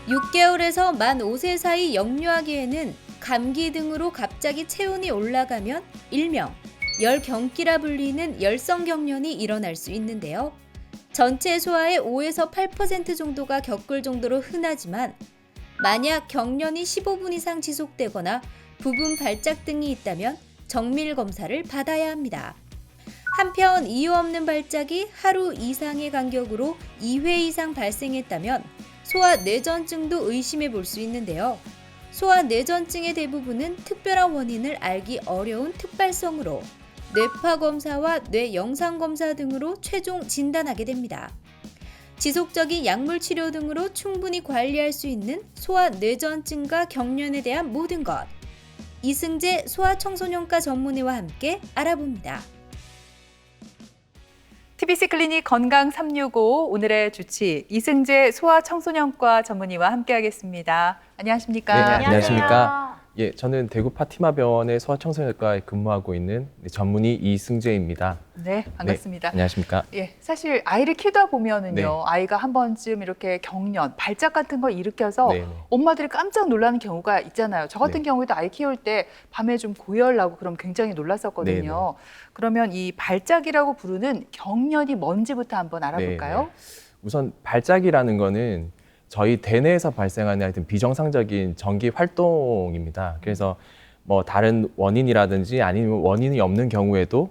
6개월에서 만 5세 사이 영유아기에는 감기 등으로 갑자기 체온이 올라가면 일명 열경기라 불리는 열성경련이 일어날 수 있는데요. 전체 소아의 5에서 8% 정도가 겪을 정도로 흔하지만 만약 경련이 15분 이상 지속되거나 부분 발작 등이 있다면 정밀 검사를 받아야 합니다. 한편 이유 없는 발작이 하루 이상의 간격으로 2회 이상 발생했다면 소아뇌전증도 의심해 볼 수 있는데요. 소아뇌전증의 대부분은 특별한 원인을 알기 어려운 특발성으로 뇌파 검사와 뇌 영상 검사 등으로 최종 진단하게 됩니다. 지속적인 약물 치료 등으로 충분히 관리할 수 있는 소아뇌전증과 경련에 대한 모든 것. 이승재 소아청소년과 전문의와 함께 알아봅니다. TBC 클리닉 건강 365 오늘의 주치 이승재 소아청소년과 전문의와 함께하겠습니다. 안녕하십니까? 네, 안녕하십니까? 예, 저는 대구 파티마병원의 소아청소년과에 근무하고 있는 전문의 이승재입니다. 네, 반갑습니다. 네, 안녕하십니까? 예, 사실 아이를 키우다 보면은요, 네. 아이가 한 번쯤 이렇게 경련, 발작 같은 걸 일으켜서 네, 네. 엄마들이 깜짝 놀라는 경우가 있잖아요. 저 같은 네. 경우에도 아이 키울 때 밤에 좀 고열 나고 그럼 굉장히 놀랐었거든요. 그러면 이 발작이라고 부르는 경련이 뭔지부터 한번 알아볼까요? 네, 네. 우선 발작이라는 거는 저희 대뇌에서 발생하는 하여튼 비정상적인 전기 활동입니다. 그래서 뭐 다른 원인이라든지 아니면 원인이 없는 경우에도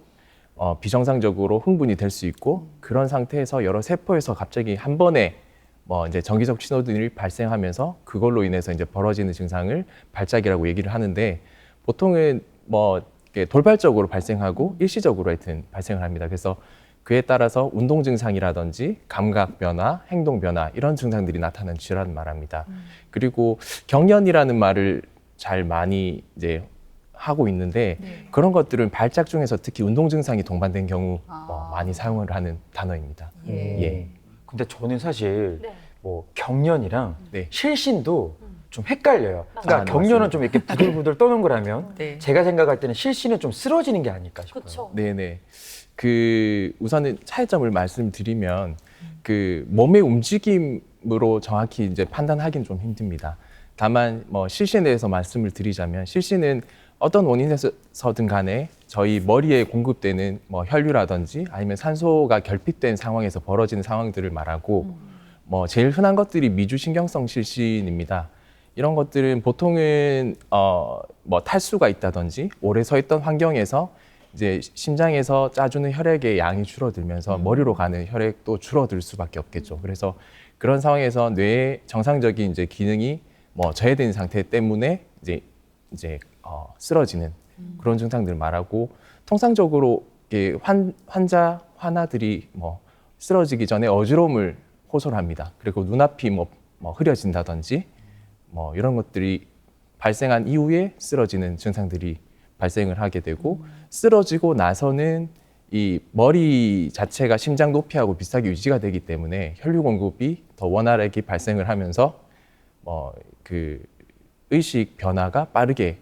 비정상적으로 흥분이 될 수 있고 그런 상태에서 여러 세포에서 갑자기 한 번에 뭐 이제 전기적 신호들이 발생하면서 그걸로 인해서 이제 벌어지는 증상을 발작이라고 얘기를 하는데 보통은 뭐 이렇게 돌발적으로 발생하고 일시적으로 하여튼 발생을 합니다. 그래서 그에 따라서 운동 증상이라든지 감각 변화, 행동 변화 이런 증상들이 나타나는 질환을 말합니다. 그리고 경련이라는 말을 잘 많이 이제 하고 있는데 그런 것들은 발작 중에서 특히 운동 증상이 동반된 경우 많이 사용을 하는 단어입니다. 예. 근데 저는 사실 뭐 경련이랑 네. 실신도 좀 헷갈려요. 그러니까 맞습니다. 경련은 좀 이렇게 부들부들 떠는 거라면 네. 제가 생각할 때는 실신은 좀 쓰러지는 게 아닐까 싶어요. 그렇죠. 네네. 우선은 차이점을 말씀드리면 몸의 움직임으로 정확히 이제 판단하기는 좀 힘듭니다. 다만 뭐 실신에 대해서 말씀을 드리자면 실신은 어떤 원인에서든 간에 저희 머리에 공급되는 뭐 혈류라든지 아니면 산소가 결핍된 상황에서 벌어지는 상황들을 말하고 뭐 제일 흔한 것들이 미주신경성 실신입니다. 이런 것들은 보통은 뭐 탈수가 있다든지 오래 서 있던 환경에서 이제 심장에서 짜주는 혈액의 양이 줄어들면서 머리로 가는 혈액도 줄어들 수밖에 없겠죠. 그래서 그런 상황에서 뇌의 정상적인 이제 기능이 뭐 저해된 상태 때문에 이제 쓰러지는 그런 증상들을 말하고 통상적으로 이렇게 환자들이 뭐 쓰러지기 전에 어지러움을 호소를 합니다. 그리고 눈앞이 뭐 흐려진다든지 뭐 이런 것들이 발생한 이후에 쓰러지는 증상들이 발생을 하게 되고 쓰러지고 나서는 이 머리 자체가 심장 높이하고 비슷하게 유지가 되기 때문에 혈류 공급이 더 원활하게 발생을 하면서 의식 변화가 빠르게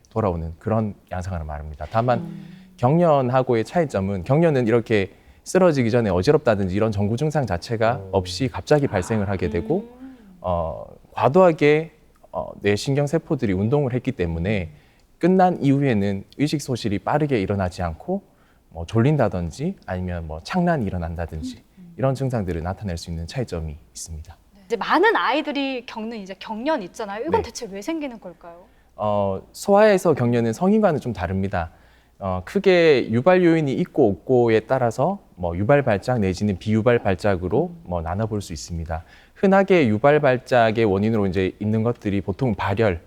돌아오는 그런 양상을 말합니다. 다만 경련하고의 차이점은 경련은 이렇게 쓰러지기 전에 어지럽다든지 이런 전구 증상 자체가 없이 갑자기 발생을 하게 되고 과도하게 뇌 신경 세포들이 운동을 했기 때문에 끝난 이후에는 의식 소실이 빠르게 일어나지 않고 뭐 졸린다든지 아니면 뭐 착란이 일어난다든지 이런 증상들을 나타낼 수 있는 차이점이 있습니다. 이제 많은 아이들이 겪는 이제 경련 있잖아요. 이건 네. 대체 왜 생기는 걸까요? 소아에서 경련은 성인과는 좀 다릅니다. 크게 유발 요인이 있고 없고에 따라서 뭐 유발 발작 내지는 비유발 발작으로 뭐 나눠볼 수 있습니다. 흔하게 유발 발작의 원인으로 이제 있는 것들이 보통 발열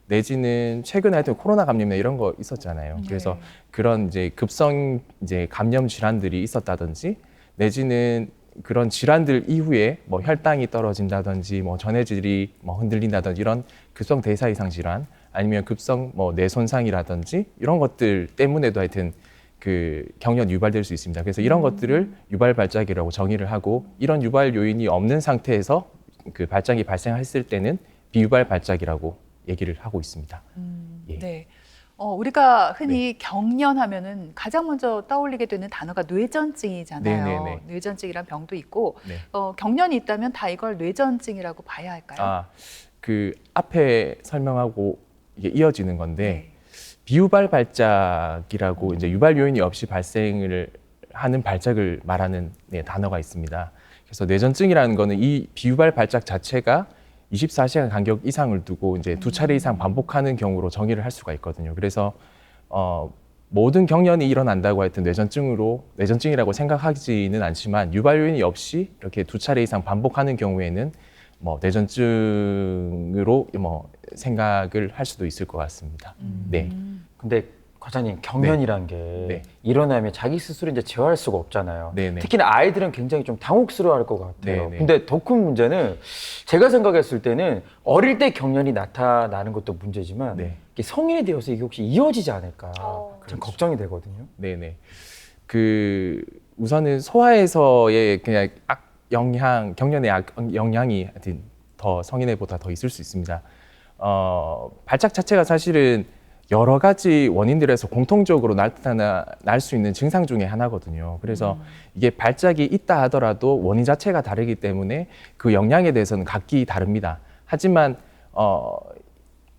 내지는 최근에 하여튼 코로나 감염이나 이런 거 있었잖아요. 그래서 그런 이제 급성 이제 감염 질환들이 있었다든지 내지는 그런 질환들 이후에 뭐 혈당이 떨어진다든지 뭐 전해질이 뭐 흔들린다든지 이런 급성 대사 이상 질환 아니면 급성 뭐 뇌 손상이라든지 이런 것들 때문에도 하여튼 경련 유발될 수 있습니다. 그래서 이런 것들을 유발 발작이라고 정의를 하고 이런 유발 요인이 없는 상태에서 발작이 발생했을 때는 비유발 발작이라고 얘기를 하고 있습니다. 예. 네. 우리가 흔히 경련하면은 가장 먼저 떠올리게 되는 단어가 뇌전증이잖아요. 네네네. 뇌전증이란 병도 있고 네. 경련이 있다면 다 이걸 뇌전증이라고 봐야 할까요? 그 앞에 설명하고 이게 이어지는 건데 네. 비유발 발작이라고 이제 유발 요인이 없이 발생을 하는 발작을 말하는 단어가 있습니다. 그래서 뇌전증이라는 거는 이 비유발 발작 자체가 24시간 간격 이상을 두고 이제 2차례 이상 반복하는 경우로 정의를 할 수가 있거든요. 그래서 모든 경련이 일어난다고 하여튼 뇌전증이라고 생각하지는 않지만 유발 요인이 없이 이렇게 2차례 이상 반복하는 경우에는 뭐 뇌전증으로 뭐 생각을 할 수도 있을 것 같습니다. 네. 근데 과장님 경련이란 게 네. 일어나면 자기 스스로 이제 제어할 수가 없잖아요. 네네. 특히나 아이들은 굉장히 좀 당혹스러워할 것 같아요. 네네. 근데 더 큰 문제는 제가 생각했을 때는 어릴 때 경련이 나타나는 것도 문제지만 네. 이게 성인이 되어서 이게 혹시 이어지지 않을까 참 그렇죠. 걱정이 되거든요. 네네. 우선은 소아에서의 그냥 경련의 영향이 하여튼 더 성인애보다 더 있을 수 있습니다. 발작 자체가 사실은 여러 가지 원인들에서 공통적으로 나타날 수 있는 증상 중에 하나거든요. 그래서 이게 발작이 있다 하더라도 원인 자체가 다르기 때문에 그 영향에 대해서는 각기 다릅니다. 하지만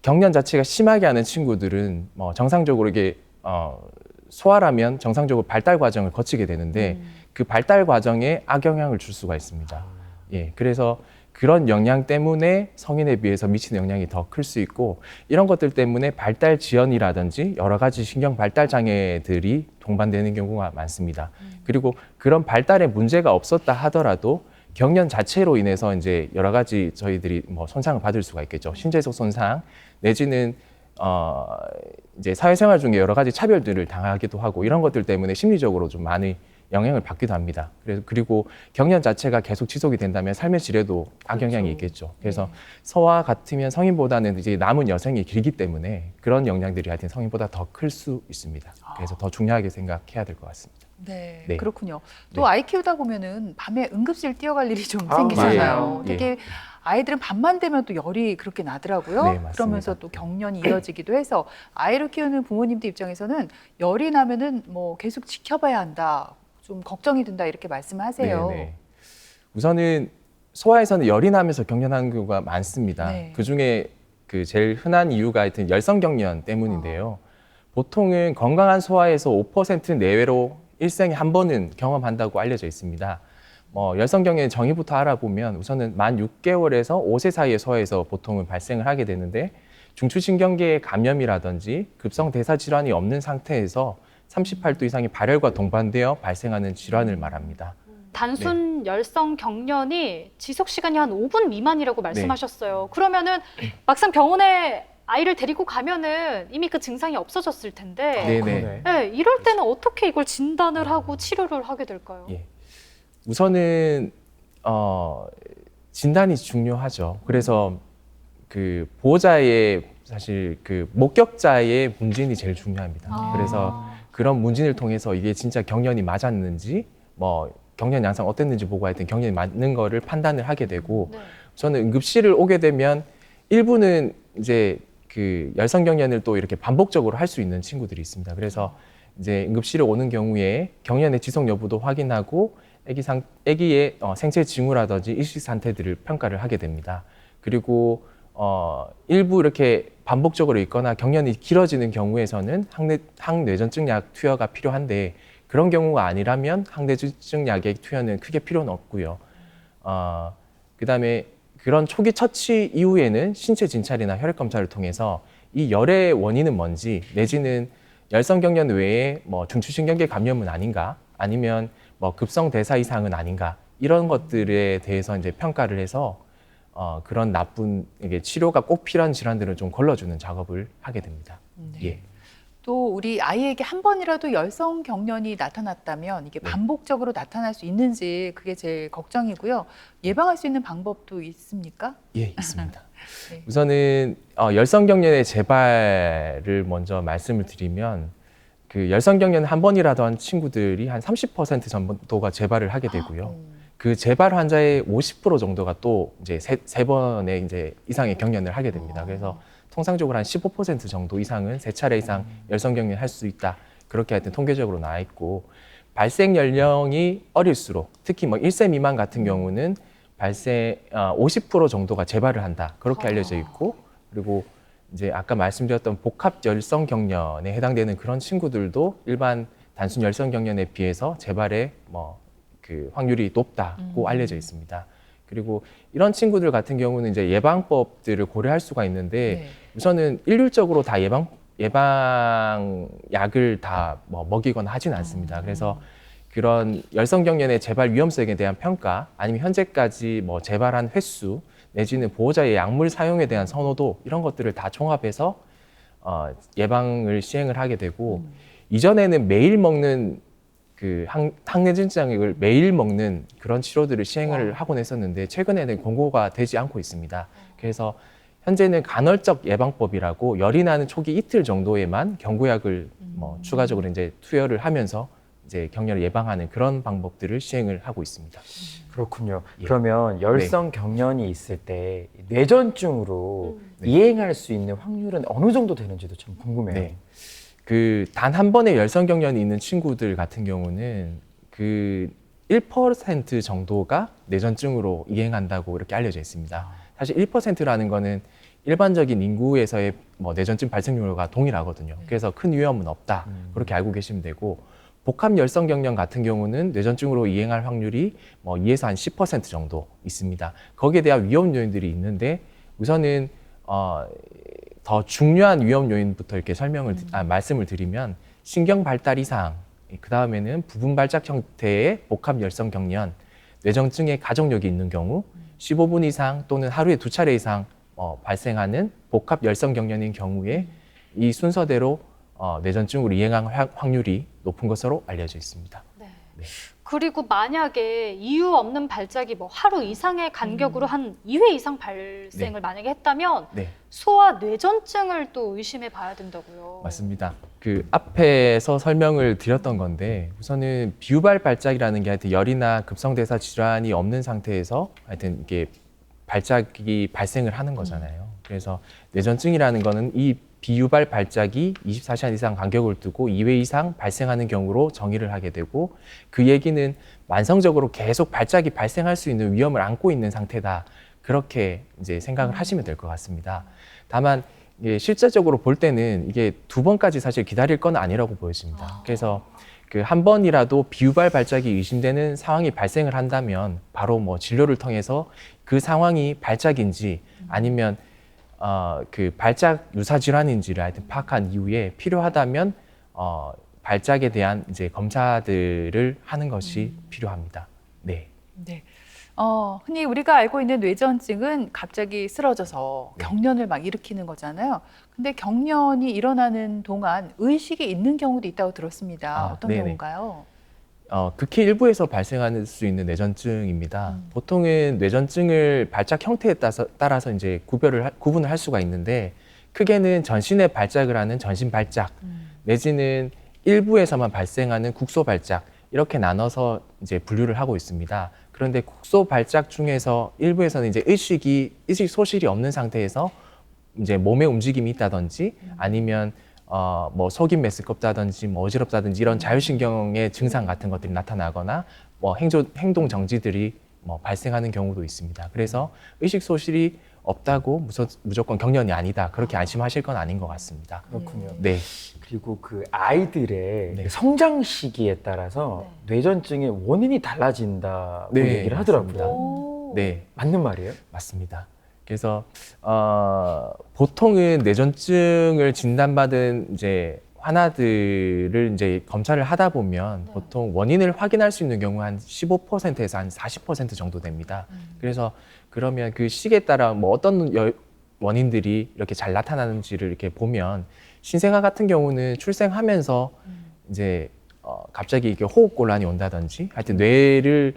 경련 자체가 심하게 하는 친구들은 정상적으로 이게 소아라면 정상적으로 발달 과정을 거치게 되는데 그 발달 과정에 악영향을 줄 수가 있습니다. 예, 그래서 그런 영향 때문에 성인에 비해서 미치는 영향이 더 클 수 있고 이런 것들 때문에 발달 지연이라든지 여러 가지 신경 발달 장애들이 동반되는 경우가 많습니다. 그리고 그런 발달에 문제가 없었다 하더라도 경련 자체로 인해서 이제 여러 가지 저희들이 뭐 손상을 받을 수가 있겠죠. 신체적 손상 내지는 이제 사회생활 중에 여러 가지 차별들을 당하기도 하고 이런 것들 때문에 심리적으로 좀 많이 영향을 받기도 합니다. 그리고 경련 자체가 계속 지속이 된다면 삶의 질에도 악영향이 있겠죠. 그래서 소아 같으면 성인보다는 이제 남은 여생이 길기 때문에 그런 영향들이 하여튼 성인보다 더 클 수 있습니다. 그래서 더 중요하게 생각해야 될 것 같습니다. 네, 네. 그렇군요. 또 네. 아이 키우다 보면은 밤에 응급실 뛰어갈 일이 좀 아, 생기잖아요. 맞아요. 되게 아이들은 밤만 되면 또 열이 그렇게 나더라고요. 네, 맞습니다. 그러면서 또 경련이 이어지기도 해서 아이를 키우는 부모님들 입장에서는 열이 나면은 뭐 계속 지켜봐야 한다. 좀 걱정이 된다 이렇게 말씀하세요. 네네. 우선은 소아에서는 열이 나면서 경련하는 경우가 많습니다. 네. 그중에 그 제일 흔한 이유가 하여튼 열성 경련 때문인데요. 보통은 건강한 소아에서 5% 내외로 일생에 한 번은 경험한다고 알려져 있습니다. 열성 경련의 정의부터 알아보면 우선은 만 6개월에서 5세 사이의 소아에서 보통은 발생을 하게 되는데 중추신경계 감염이라든지 급성 대사 질환이 없는 상태에서 38도 이상의 발열과 동반되어 발생하는 질환을 말합니다. 단순 열성 경련이 지속 시간이 한 5분 미만이라고 말씀하셨어요. 그러면은 막상 병원에 아이를 데리고 가면은 이미 그 증상이 없어졌을 텐데 네네. 그러네. 네, 이럴 때는 어떻게 이걸 진단을 하고 치료를 하게 될까요? 예. 우선은 진단이 중요하죠. 그래서 그 보호자의 사실 그 목격자의 문진이 제일 중요합니다. 그래서 그런 문진을 통해서 이게 진짜 경련이 맞았는지 경련 양상 어땠는지 보고 하여튼 경련이 맞는 거를 판단을 하게 되고 네. 저는 응급실을 오게 되면 일부는 이제 그 열성 경련을 또 이렇게 반복적으로 할 수 있는 친구들이 있습니다. 그래서 이제 응급실에 오는 경우에 경련의 지속 여부도 확인하고 아기의 생체 징후라든지 일식 상태들을 평가를 하게 됩니다. 그리고 일부 이렇게 반복적으로 있거나 경련이 길어지는 경우에서는 항뇌전증 약 투여가 필요한데 그런 경우가 아니라면 항뇌전증 약의 투여는 크게 필요는 없고요. 그다음에 그런 초기 처치 이후에는 신체 진찰이나 혈액 검사를 통해서 이 열의 원인은 뭔지 내지는 열성 경련 외에 중추신경계 감염은 아닌가 아니면 급성 대사 이상은 아닌가 이런 것들에 대해서 이제 평가를 해서 그런 이게 치료가 꼭 필요한 질환들을 좀 걸러주는 작업을 하게 됩니다. 네. 예. 또 우리 아이에게 한 번이라도 열성 경련이 나타났다면 이게 반복적으로 나타날 수 있는지 그게 제일 걱정이고요. 예방할 수 있는 방법도 있습니까? 예, 있습니다. 네. 우선은 열성 경련의 재발을 먼저 말씀을 드리면 그 열성 경련 한 번이라도 한 친구들이 한 30% 정도가 재발을 하게 되고요. 그 재발 환자의 50% 정도가 또 이제 세 번의 이제 이상의 경련을 하게 됩니다. 그래서 통상적으로 한 15% 정도 이상은 3차례 이상 열성 경련 할 수 있다. 그렇게 하여튼 통계적으로 나와 있고, 발생 연령이 어릴수록 특히 뭐 1세 미만 같은 경우는 발생 50% 정도가 재발을 한다. 그렇게 알려져 있고, 그리고 이제 아까 말씀드렸던 복합 열성 경련에 해당되는 그런 친구들도 일반 단순 열성 경련에 비해서 재발의 그 확률이 높다고 알려져 있습니다. 그리고 이런 친구들 같은 경우는 이제 예방법들을 고려할 수가 있는데, 네. 우선은 일률적으로 다 예방약을 다 먹이거나 하진 않습니다. 그래서 그런 열성 경련의 재발 위험성에 대한 평가, 아니면 현재까지 재발한 횟수 내지는 보호자의 약물 사용에 대한 선호도, 이런 것들을 다 종합해서 예방을 시행을 하게 되고, 이전에는 매일 먹는 그 항내진장액을 매일 먹는 그런 치료들을 시행을 하곤 했었는데, 최근에는 권고가 되지 않고 있습니다. 그래서 현재는 간헐적 예방법이라고 열이 나는 초기 이틀 정도에만 경구약을 추가적으로 이제 투여를 하면서 이제 경련을 예방하는 그런 방법들을 시행을 하고 있습니다. 그렇군요. 예. 그러면 열성 경련이 있을 때 뇌전증으로 이행할 수 있는 확률은 어느 정도 되는지도 참 궁금해요. 네. 그 단 한 번의 열성 경련이 있는 친구들 같은 경우는 그 1% 정도가 뇌전증으로 이행한다고 이렇게 알려져 있습니다. 사실 1%라는 거는 일반적인 인구에서의 뇌전증 발생률과 동일하거든요. 그래서 큰 위험은 없다. 그렇게 알고 계시면 되고, 복합 열성 경련 같은 경우는 뇌전증으로 이행할 확률이 2에서 한 10% 정도 있습니다. 거기에 대한 위험 요인들이 있는데, 우선은 더 중요한 위험 요인부터 이렇게 말씀을 드리면, 신경 발달 이상, 그 다음에는 부분 발작 형태의 복합 열성 경련, 뇌전증의 가족력이 있는 경우, 15분 이상 또는 하루에 2차례 이상 발생하는 복합 열성 경련인 경우에 이 순서대로 뇌전증으로 이행할 확률이 높은 것으로 알려져 있습니다. 네. 네. 그리고 만약에 이유 없는 발작이 하루 이상의 간격으로 한 2회 이상 발생을 만약에 했다면 네, 소아 뇌전증을 또 의심해 봐야 된다고요. 맞습니다. 그 앞에서 설명을 드렸던 건데, 우선은 비유발 발작이라는 게 하여튼 열이나 급성대사 질환이 없는 상태에서 하여튼 이게 발작이 발생을 하는 거잖아요. 그래서 뇌전증이라는 거는 이 비유발 발작이 24시간 이상 간격을 두고 2회 이상 발생하는 경우로 정의를 하게 되고, 그 얘기는 만성적으로 계속 발작이 발생할 수 있는 위험을 안고 있는 상태다. 그렇게 이제 생각을 하시면 될 것 같습니다. 다만 이게 실제적으로 볼 때는 이게 2번까지 사실 기다릴 건 아니라고 보여집니다. 그래서 그 한 번이라도 비유발 발작이 의심되는 상황이 발생을 한다면 바로 진료를 통해서 그 상황이 발작인지 아니면 그 발작 유사 질환인지를 하여튼 파악한 이후에 필요하다면 발작에 대한 이제 검사들을 하는 것이 필요합니다. 네. 네. 흔히 우리가 알고 있는 뇌전증은 갑자기 쓰러져서 경련을 막 일으키는 거잖아요. 근데 경련이 일어나는 동안 의식이 있는 경우도 있다고 들었습니다. 어떤 네네. 경우인가요? 극히 일부에서 발생할 수 있는 뇌전증입니다. 보통은 뇌전증을 발작 형태에 따라서 이제 구분을 할 수가 있는데, 크게는 전신에 발작을 하는 전신 발작, 내지는 일부에서만 발생하는 국소 발작, 이렇게 나눠서 이제 분류를 하고 있습니다. 그런데 국소 발작 중에서 일부에서는 이제 의식 소실이 없는 상태에서 이제 몸의 움직임이 있다든지, 아니면 속이 메스껍다든지 어지럽다든지 이런 자율신경의 증상 같은 것들이 나타나거나 행동 정지들이 발생하는 경우도 있습니다. 그래서 의식 소실이 없다고 무조건 경련이 아니다, 그렇게 안심하실 건 아닌 것 같습니다. 그렇군요. 네. 그리고 그 아이들의 네. 성장 시기에 따라서 뇌전증의 원인이 달라진다고 네, 얘기를 맞습니다. 하더라고요. 오. 네, 맞는 말이에요? 맞습니다. 그래서 보통은 뇌전증을 진단받은 이제 환아들을 이제 검사를 하다 보면 보통 원인을 확인할 수 있는 경우 한 15%에서 한 40% 정도 됩니다. 그래서 그러면 그 시기에 따라 어떤 원인들이 이렇게 잘 나타나는지를 이렇게 보면, 신생아 같은 경우는 출생하면서 이제 갑자기 이렇게 호흡곤란이 온다든지, 하여튼 뇌를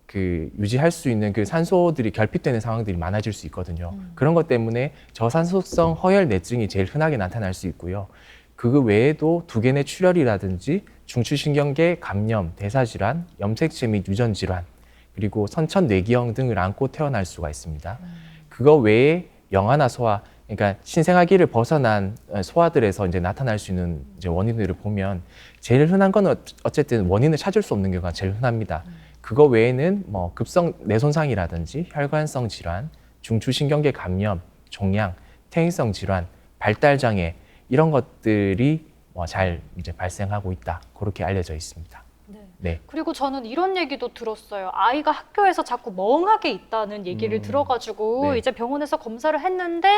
그 유지할 수 있는 그 산소들이 결핍되는 상황들이 많아질 수 있거든요. 그런 것 때문에 저산소성 허혈내증이 제일 흔하게 나타날 수 있고요. 그 외에도 두개내 출혈이라든지 중추신경계 감염, 대사질환, 염색체 및 유전질환, 그리고 선천뇌기형 등을 안고 태어날 수가 있습니다. 그거 외에 영아나 소아, 그러니까 신생아기를 벗어난 소아들에서 이제 나타날 수 있는 이제 원인들을 보면 제일 흔한 건 어쨌든 원인을 찾을 수 없는 경우가 제일 흔합니다. 그거 외에는 뭐 급성 뇌손상이라든지 혈관성 질환, 중추신경계 감염, 종양, 퇴행성 질환, 발달 장애 이런 것들이 잘 이제 발생하고 있다. 그렇게 알려져 있습니다. 네. 그리고 저는 이런 얘기도 들었어요. 아이가 학교에서 자꾸 멍하게 있다는 얘기를 들어가지고 네. 이제 병원에서 검사를 했는데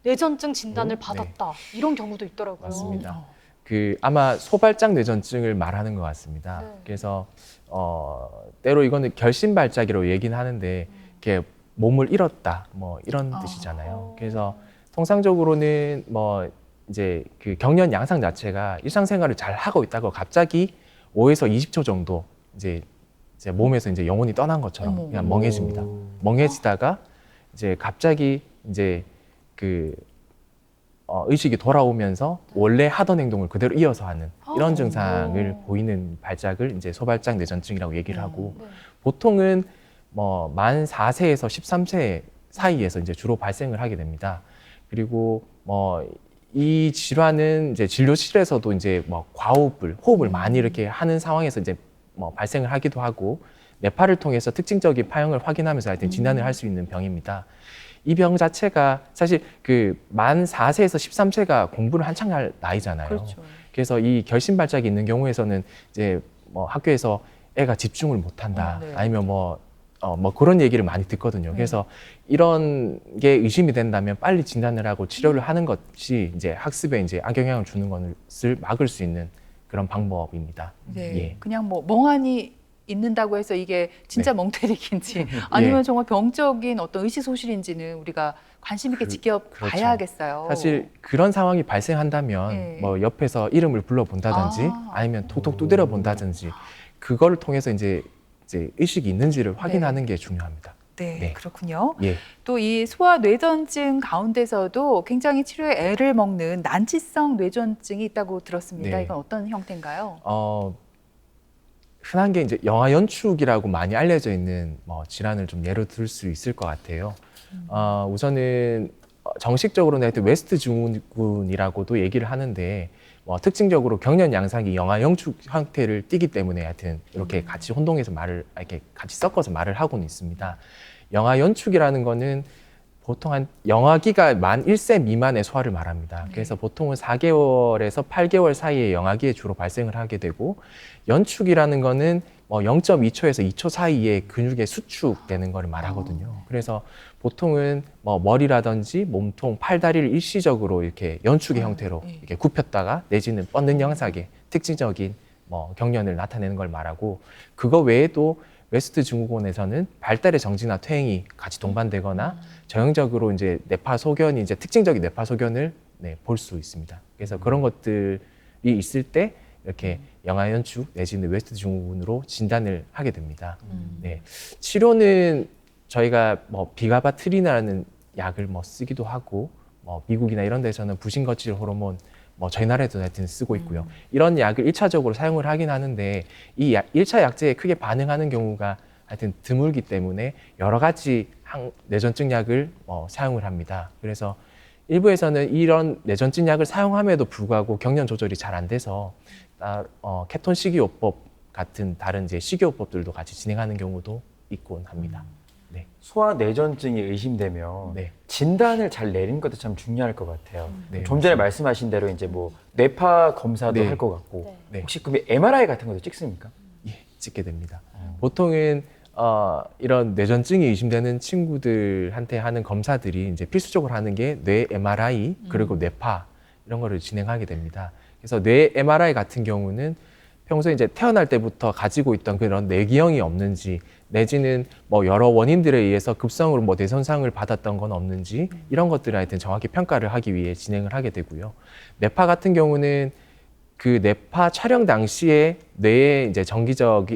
뇌전증 진단을 네. 받았다. 이런 경우도 있더라고요. 맞습니다. 그 아마 소발작 뇌전증을 말하는 것 같습니다. 네. 그래서 때로 이거는 결심발작이라고 얘기는 하는데 이렇게 몸을 잃었다 뭐 이런 뜻이잖아요. 그래서 통상적으로는 뭐 이제 그 경련 양상 자체가 일상생활을 잘 하고 있다고 갑자기 5에서 20초 정도 이제 몸에서 이제 영혼이 떠난 것처럼 어머. 그냥 멍해집니다. 멍해지다가 이제 갑자기 이제 그 의식이 돌아오면서 원래 하던 행동을 그대로 이어서 하는 이런 증상을 보이는 발작을 이제 소발작 뇌전증이라고 얘기를 하고 네. 보통은 뭐 만 4세에서 13세 사이에서 이제 주로 발생을 하게 됩니다. 그리고 뭐 이 질환은 이제 진료실에서도 이제 뭐 호흡을 많이 이렇게 하는 상황에서 이제 뭐 발생을 하기도 하고 뇌파를 통해서 특징적인 파형을 확인하면서 하여튼 진단을 할 수 있는 병입니다. 이 병 자체가 사실 그 만 4세에서 13세가 공부를 한창 할 나이잖아요. 그렇죠. 그래서 이 결심 발작이 있는 경우에서는 이제 뭐 학교에서 애가 집중을 못 한다. 네. 아니면 뭐 그런 얘기를 많이 듣거든요. 그래서 이런 게 의심이 된다면 빨리 진단을 하고 치료를 하는 것이 이제 학습에 이제 악영향을 주는 것을 막을 수 있는 그런 방법입니다. 네. 예. 그냥 뭐 멍하니 있는다고 해서 이게 진짜 네. 멍때리기인지 아니면 예. 정말 병적인 어떤 의식소실인지는 우리가 관심 있게 지켜봐야겠어요. 사실 그런 상황이 발생한다면 네. 뭐 옆에서 이름을 불러본다든지 아니면 톡톡 두드려 본다든지 그거를 통해서 이제 의식이 있는지를 확인하는 게 중요합니다. 네, 네. 그렇군요. 예. 또 이 소아 뇌전증 가운데서도 굉장히 치료에 애를 먹는 난치성 뇌전증이 있다고 들었습니다. 네. 이건 어떤 형태인가요? 흔한 게 이제 영아 연축이라고 많이 알려져 있는 뭐 질환을 좀 예로 들 수 있을 것 같아요. 우선은 정식적으로는 하여튼 웨스트 증후군이라고도 얘기를 하는데 뭐 특징적으로 경련 양상이 영아 영축 형태를 띠기 때문에 하여튼 이렇게 같이 혼동해서 이렇게 같이 섞어서 말을 하고는 있습니다. 영아 연축이라는 거는 보통 한 영아기가 만 1세 미만의 소아를 말합니다. 그래서 보통은 4개월에서 8개월 사이에 영아기에 주로 발생을 하게 되고 연축이라는 거는 뭐 0.2초에서 2초 사이에 근육의 수축되는 거를 말하거든요. 그래서 보통은 뭐 머리라든지 몸통, 팔다리를 일시적으로 이렇게 연축의 형태로 이렇게 굽혔다가 내지는 뻗는 형상의 특징적인 뭐 경련을 나타내는 걸 말하고 그거 외에도 웨스트 증후군에서는 발달의 정지나 퇴행이 같이 동반되거나 전형적으로 이제 뇌파 소견이 이제 특징적인 뇌파 소견을 볼 수 있습니다. 그래서 그런 것들이 있을 때 이렇게 영아 연축 내지는 웨스트 증후군으로 진단을 하게 됩니다. 네. 치료는 저희가 뭐 비가바트린이라는 약을 뭐 쓰기도 하고 뭐 미국이나 이런 데서는 부신거칠 호르몬 뭐 저희 나라에도 하여튼 쓰고 있고요. 이런 약을 1차적으로 사용을 하긴 하는데 이 1차 약제에 크게 반응하는 경우가 하여튼 드물기 때문에 여러 가지 뇌전증 약을 사용을 합니다. 그래서 일부에서는 이런 뇌전증 약을 사용함에도 불구하고 경련 조절이 잘 안 돼서 케톤 식이요법 같은 다른 이제 식이요법들도 같이 진행하는 경우도 있곤 합니다. 네. 소아 뇌전증이 의심되면 네. 진단을 잘 내리는 것도 참 중요할 것 같아요. 네, 좀 전에 말씀하신 대로 이제 뭐 뇌파 검사도 네. 할 것 같고 네. 혹시 그 MRI 같은 것도 찍습니까? 예, 찍게 됩니다. 보통은 이런 뇌전증이 의심되는 친구들한테 하는 검사들이 이제 필수적으로 하는 게 뇌 MRI 그리고 뇌파 이런 거를 진행하게 됩니다. 그래서 뇌 MRI 같은 경우는 평소에 이제 태어날 때부터 가지고 있던 그런 뇌기형이 없는지 내지는 뭐 여러 원인들에 의해서 급성으로 뭐 뇌손상을 받았던 건 없는지 이런 것들을 하여튼 정확히 평가를 하기 위해 진행을 하게 되고요. 뇌파 같은 경우는 그 뇌파 촬영 당시에 뇌의 이제 정기적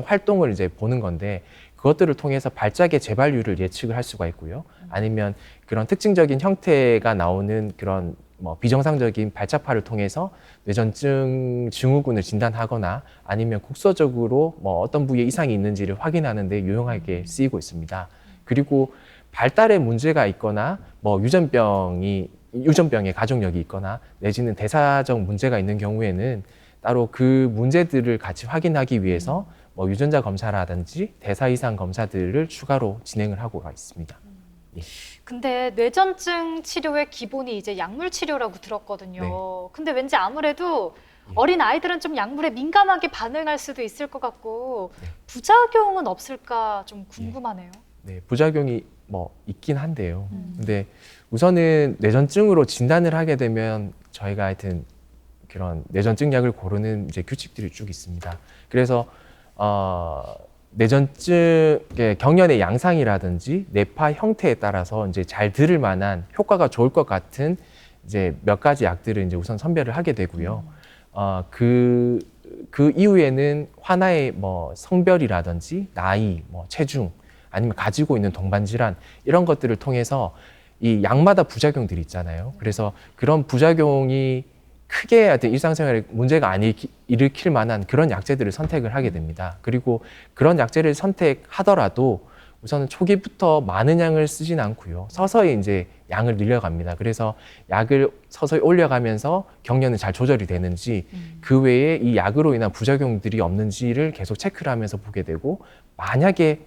활동을 이제 보는 건데 그것들을 통해서 발작의 재발률을 예측을 할 수가 있고요. 아니면 그런 특징적인 형태가 나오는 그런 뭐 비정상적인 발작파를 통해서 뇌전증 증후군을 진단하거나 아니면 국소적으로 뭐 어떤 부위에 이상이 있는지를 확인하는 데 유용하게 쓰이고 있습니다. 그리고 발달에 문제가 있거나 뭐 유전병의 가족력이 있거나 내지는 대사적 문제가 있는 경우에는 따로 그 문제들을 같이 확인하기 위해서 뭐 유전자 검사라든지 대사 이상 검사들을 추가로 진행을 하고 있습니다. 근데 뇌전증 치료의 기본이 이제 약물 치료라고 들었거든요. 네. 근데 왠지 아무래도 예. 어린 아이들은 좀 약물에 민감하게 반응할 수도 있을 것 같고 네. 부작용은 없을까 좀 궁금하네요. 네, 부작용이 뭐 있긴 한데요. 근데 우선은 뇌전증으로 진단을 하게 되면 저희가 하여튼 그런 뇌전증 약을 고르는 이제 규칙들이 쭉 있습니다. 그래서 뇌전증의 경련의 양상이라든지 뇌파 형태에 따라서 이제 잘 들을 만한 효과가 좋을 것 같은 이제 몇 가지 약들을 이제 우선 선별을 하게 되고요. 그 이후에는 하나의 뭐 성별이라든지 나이, 뭐 체중, 아니면 가지고 있는 동반 질환 이런 것들을 통해서 이 약마다 부작용들이 있잖아요. 그래서 그런 부작용이 크게 하여튼 일상생활에 문제가 안 일으킬 만한 그런 약제들을 선택을 하게 됩니다. 그리고 그런 약제를 선택하더라도 우선은 초기부터 많은 양을 쓰진 않고요. 서서히 이제 양을 늘려갑니다. 그래서 약을 서서히 올려가면서 경련이 잘 조절이 되는지 그 외에 이 약으로 인한 부작용들이 없는지를 계속 체크를 하면서 보게 되고, 만약에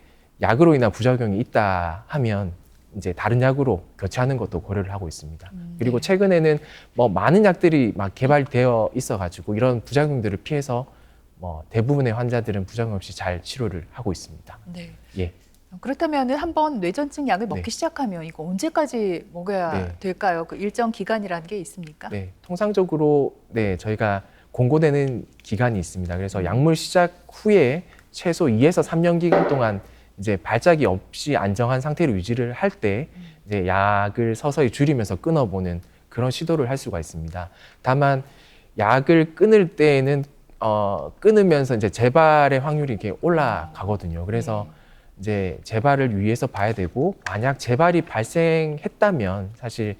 약으로 인한 부작용이 있다 하면 이제 다른 약으로 교체하는 것도 고려를 하고 있습니다. 그리고 최근에는 뭐 많은 약들이 막 개발되어 있어가지고 이런 부작용들을 피해서 뭐 대부분의 환자들은 부작용 없이 잘 치료를 하고 있습니다. 네. 예. 그렇다면 한번 뇌전증 약을 먹기 네. 시작하면 이거 언제까지 먹어야 네. 될까요? 그 일정 기간이라는 게 있습니까? 네, 통상적으로 저희가 공고되는 기간이 있습니다. 그래서 약물 시작 후에 최소 2에서 3년 기간 동안 이제 발작이 없이 안정한 상태로 유지를 할 때 이제 약을 서서히 줄이면서 끊어보는 그런 시도를 할 수가 있습니다. 다만 약을 끊을 때에는 끊으면서 이제 재발의 확률이 이렇게 올라가거든요. 그래서 이제 재발을 위해서 봐야 되고, 만약 재발이 발생했다면 사실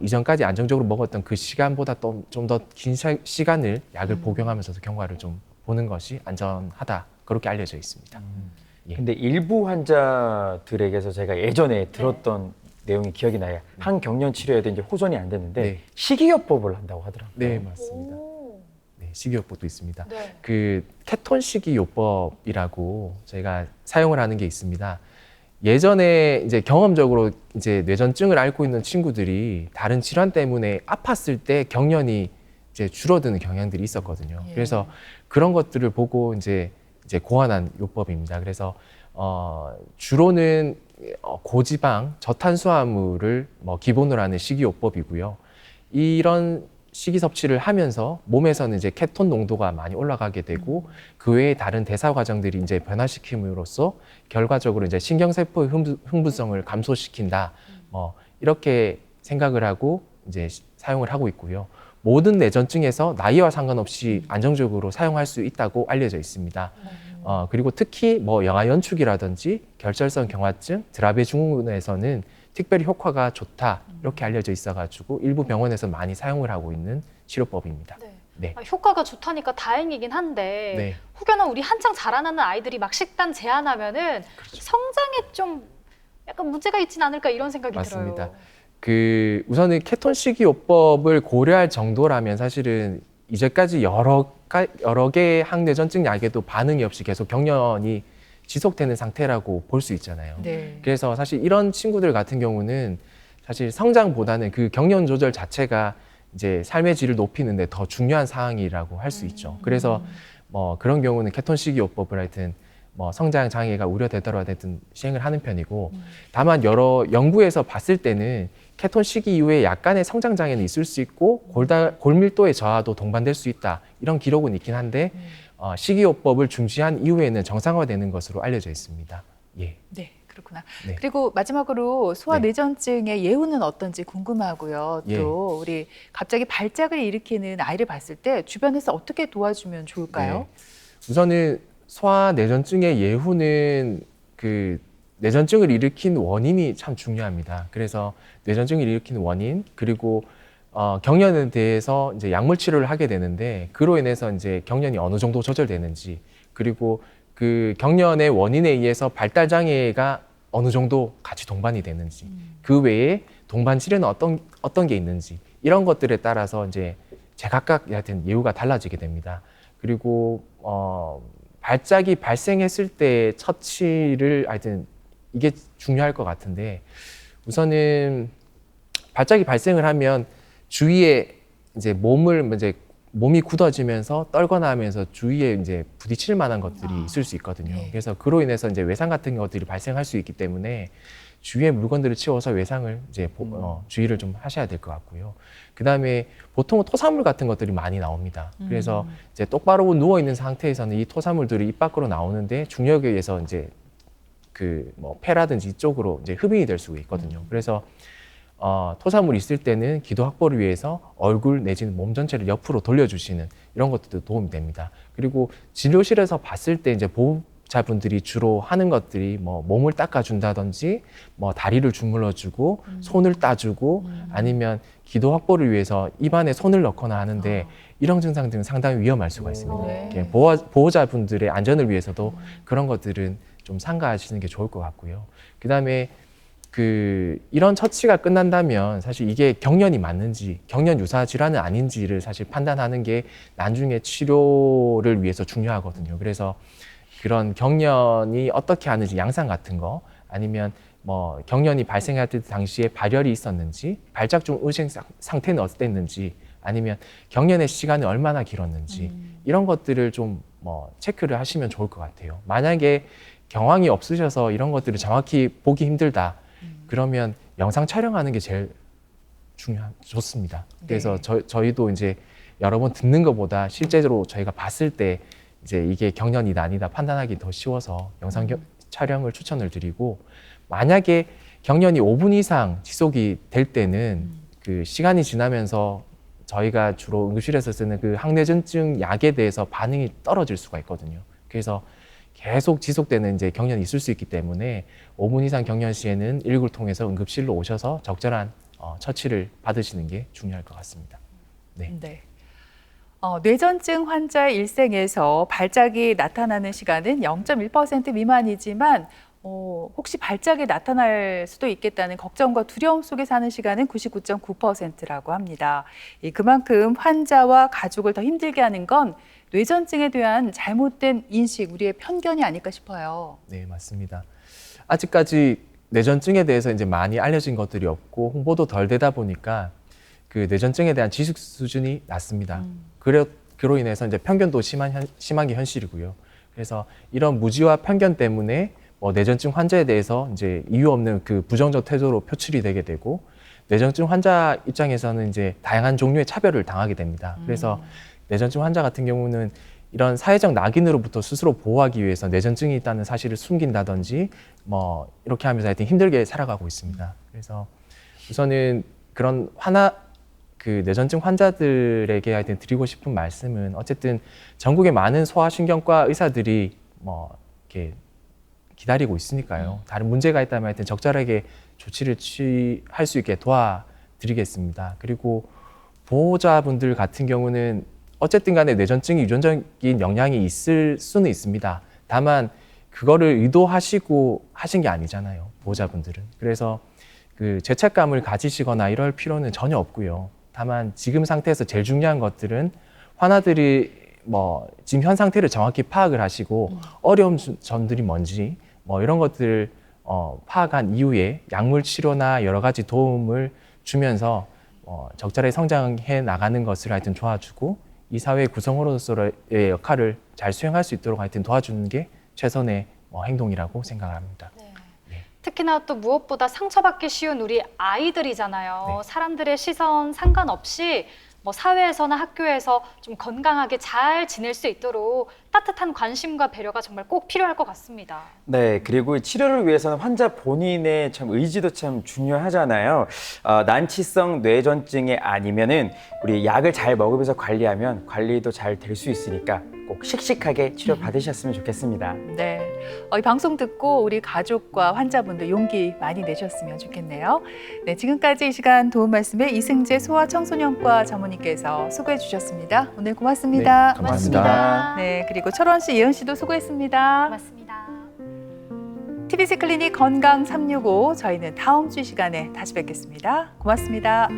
이전까지 안정적으로 먹었던 그 시간보다 좀 더 긴 시간을 약을 복용하면서도 경과를 좀 보는 것이 안전하다, 그렇게 알려져 있습니다. 예. 근데 일부 환자들에게서 제가 예전에 들었던 내용이 기억이 나요. 항경련 치료에도 이제 호전이 안 됐는데 네. 식이요법을 한다고 하더라고요. 네, 맞습니다. 오. 네, 식이요법도 있습니다. 네. 그 케톤 식이요법이라고 저희가 사용을 하는 게 있습니다. 예전에 이제 경험적으로 이제 뇌전증을 앓고 있는 친구들이 다른 질환 때문에 아팠을 때 경련이 이제 줄어드는 경향들이 있었거든요. 예. 그래서 그런 것들을 보고 이제 고안한 요법입니다. 그래서 주로는 고지방, 저탄수화물을 뭐 기본으로 하는 식이요법이고요. 이런 식이 섭취를 하면서 몸에서는 이제 케톤 농도가 많이 올라가게 되고, 그 외에 다른 대사 과정들이 이제 변화시킴으로써 결과적으로 이제 신경세포의 흥분성을 감소시킨다. 뭐 이렇게 생각을 하고 이제 사용을 하고 있고요. 모든 뇌전증에서 나이와 상관없이 안정적으로 사용할 수 있다고 알려져 있습니다. 그리고 특히 뭐 영아 연축이라든지 결절성 경화증, 드라베 증후군에서는 특별히 효과가 좋다, 이렇게 알려져 있어가지고 일부 병원에서 많이 사용을 하고 있는 치료법입니다. 네. 네. 효과가 좋다니까 다행이긴 한데 네. 혹여나 우리 한창 자라나는 아이들이 막 식단 제한하면은 성장에 좀 약간 문제가 있진 않을까 이런 생각이 맞습니다. 들어요. 우선은 케톤 식이요법을 고려할 정도라면 사실은 이제까지 여러 개의 항뇌전증 약에도 반응이 없이 계속 경련이 지속되는 상태라고 볼 수 있잖아요. 네. 그래서 사실 이런 친구들 같은 경우는 사실 성장보다는 그 경련 조절 자체가 이제 삶의 질을 높이는데 더 중요한 사항이라고 할 수 있죠. 그래서 뭐 그런 경우는 케톤 식이요법을 하여튼 뭐 성장 장애가 우려되더라도 하여튼 시행을 하는 편이고, 다만 여러 연구에서 봤을 때는 케톤 시기 이후에 약간의 성장 장애는 있을 수 있고 골밀도의 저하도 동반될 수 있다, 이런 기록은 있긴 한데 식이요법을 중지한 이후에는 정상화되는 것으로 알려져 있습니다. 예. 네, 그렇구나. 네. 그리고 마지막으로 소아뇌전증의 예후는 어떤지 궁금하고요. 예. 또 우리 갑자기 발작을 일으키는 아이를 봤을 때 주변에서 어떻게 도와주면 좋을까요? 네. 우선은 소아뇌전증의 예후는 그 뇌전증을 일으킨 원인이 참 중요합니다. 그래서 뇌전증을 일으키는 원인, 그리고 경련에 대해서 이제 약물 치료를 하게 되는데 그로 인해서 이제 경련이 어느 정도 조절되는지, 그리고 그 경련의 원인에 의해서 발달 장애가 어느 정도 같이 동반이 되는지, 그 외에 동반 치료는 어떤 게 있는지 이런 것들에 따라서 이제 제각각 하여튼 예후가 달라지게 됩니다. 그리고 발작이 발생했을 때 처치를 하여튼 이게 중요할 것 같은데, 우선은 발작이 발생을 하면 주위에 이제 몸이 굳어지면서 떨거나 하면서 주위에 이제 부딪힐 만한 것들이 있을 수 있거든요. 네. 그래서 그로 인해서 이제 외상 같은 것들이 발생할 수 있기 때문에 주위에 물건들을 치워서 외상을 이제 주의를 좀 하셔야 될 것 같고요. 그 다음에 보통은 토사물 같은 것들이 많이 나옵니다. 그래서 이제 똑바로 누워 있는 상태에서는 이 토사물들이 입 밖으로 나오는데 중력에 의해서 이제 그 뭐 폐라든지 이쪽으로 이제 흡인이 될 수가 있거든요. 그래서 토사물이 있을 때는 기도 확보를 위해서 얼굴 내지는 몸 전체를 옆으로 돌려주시는 이런 것들도 도움이 됩니다. 그리고 진료실에서 봤을 때 이제 보호자분들이 주로 하는 것들이 뭐 몸을 닦아준다든지 뭐 다리를 주물러주고 손을 따주고 아니면 기도 확보를 위해서 입안에 손을 넣거나 하는데 이런 증상들은 상당히 위험할 수가 있습니다. 네. 예, 보호자분들의 안전을 위해서도 그런 것들은 좀 삼가하시는 게 좋을 것 같고요. 그다음에 이런 처치가 끝난다면 사실 이게 경련이 맞는지, 경련 유사 질환은 아닌지를 사실 판단하는 게 나중에 치료를 위해서 중요하거든요. 그래서 그런 경련이 어떻게 하는지 양상 같은 거, 아니면 뭐 경련이 발생할 때 당시에 발열이 있었는지, 발작 중 의식 상태는 어땠는지, 아니면 경련의 시간이 얼마나 길었는지 이런 것들을 좀 뭐 체크를 하시면 좋을 것 같아요. 만약에 경황이 없으셔서 이런 것들을 정확히 보기 힘들다. 그러면 영상 촬영하는 게 제일 좋습니다. 그래서 저희도 이제 여러 번 듣는 것보다 실제로 저희가 봤을 때 이제 이게 경련이다 아니다 판단하기 더 쉬워서 영상 촬영을 추천을 드리고, 만약에 경련이 5분 이상 지속이 될 때는 그 시간이 지나면서 저희가 주로 응급실에서 쓰는 그 항내전증 약에 대해서 반응이 떨어질 수가 있거든요. 그래서 계속 지속되는 이제 경련이 있을 수 있기 때문에 5분 이상 경련 시에는 119를 통해서 응급실로 오셔서 적절한 처치를 받으시는 게 중요할 것 같습니다. 네. 네. 뇌전증 환자의 일생에서 발작이 나타나는 시간은 0.1% 미만이지만 혹시 발작이 나타날 수도 있겠다는 걱정과 두려움 속에 사는 시간은 99.9%라고 합니다. 그만큼 환자와 가족을 더 힘들게 하는 건 뇌전증에 대한 잘못된 인식, 우리의 편견이 아닐까 싶어요. 네, 맞습니다. 아직까지 뇌전증에 대해서 이제 많이 알려진 것들이 없고 홍보도 덜 되다 보니까 그 뇌전증에 대한 지식 수준이 낮습니다. 그로 인해서 이제 편견도 심한 게 현실이고요. 그래서 이런 무지와 편견 때문에 뇌전증 환자에 대해서 이제 이유 없는 그 부정적 태도로 표출이 되게 되고, 뇌전증 환자 입장에서는 이제 다양한 종류의 차별을 당하게 됩니다. 그래서 뇌전증 환자 같은 경우는 이런 사회적 낙인으로부터 스스로 보호하기 위해서 뇌전증이 있다는 사실을 숨긴다든지 뭐 이렇게 하면서 하여튼 힘들게 살아가고 있습니다. 그래서 우선은 그런 그 뇌전증 환자들에게 하여튼 드리고 싶은 말씀은, 어쨌든 전국의 많은 소아신경과 의사들이 뭐 이렇게 기다리고 있으니까요. 다른 문제가 있다면 하여튼 적절하게 조치를 취할 수 있게 도와드리겠습니다. 그리고 보호자분들 같은 경우는 어쨌든 간에 뇌전증이 유전적인 영향이 있을 수는 있습니다. 다만 그거를 의도하시고 하신 게 아니잖아요, 보호자분들은. 그래서 그 죄책감을 가지시거나 이럴 필요는 전혀 없고요. 다만 지금 상태에서 제일 중요한 것들은 환자들이 뭐 지금 현 상태를 정확히 파악을 하시고 어려운 점들이 뭔지 뭐 이런 것들을 파악한 이후에 약물 치료나 여러 가지 도움을 주면서 적절하게 성장해 나가는 것을 하여튼 도와주고, 이 사회의 구성원으로서의 역할을 잘 수행할 수 있도록 하여튼 도와주는 게 최선의 행동이라고 생각합니다. 특히나 또 무엇보다 상처받기 쉬운 우리 아이들이잖아요. 네. 사람들의 시선 상관없이 뭐 사회에서나 학교에서 좀 건강하게 잘 지낼 수 있도록 따뜻한 관심과 배려가 정말 꼭 필요할 것 같습니다. 네, 그리고 치료를 위해서는 환자 본인의 참 의지도 참 중요하잖아요. 난치성 뇌전증이 아니면은 우리 약을 잘 먹으면서 관리하면 관리도 잘 될 수 있으니까 꼭 씩씩하게 치료 받으셨으면 좋겠습니다. 네, 이 방송 듣고 우리 가족과 환자분들 용기 많이 내셨으면 좋겠네요. 네, 지금까지 이 시간 도움 말씀에 이승재 소아청소년과 전문의께서 수고해 주셨습니다. 오늘 고맙습니다. 네, 감사합니다. 네, 그리고 철원 씨, 예은 씨도 수고했습니다. 고맙습니다. TBC 클리닉 건강 365 저희는 다음 주 시간에 다시 뵙겠습니다. 고맙습니다.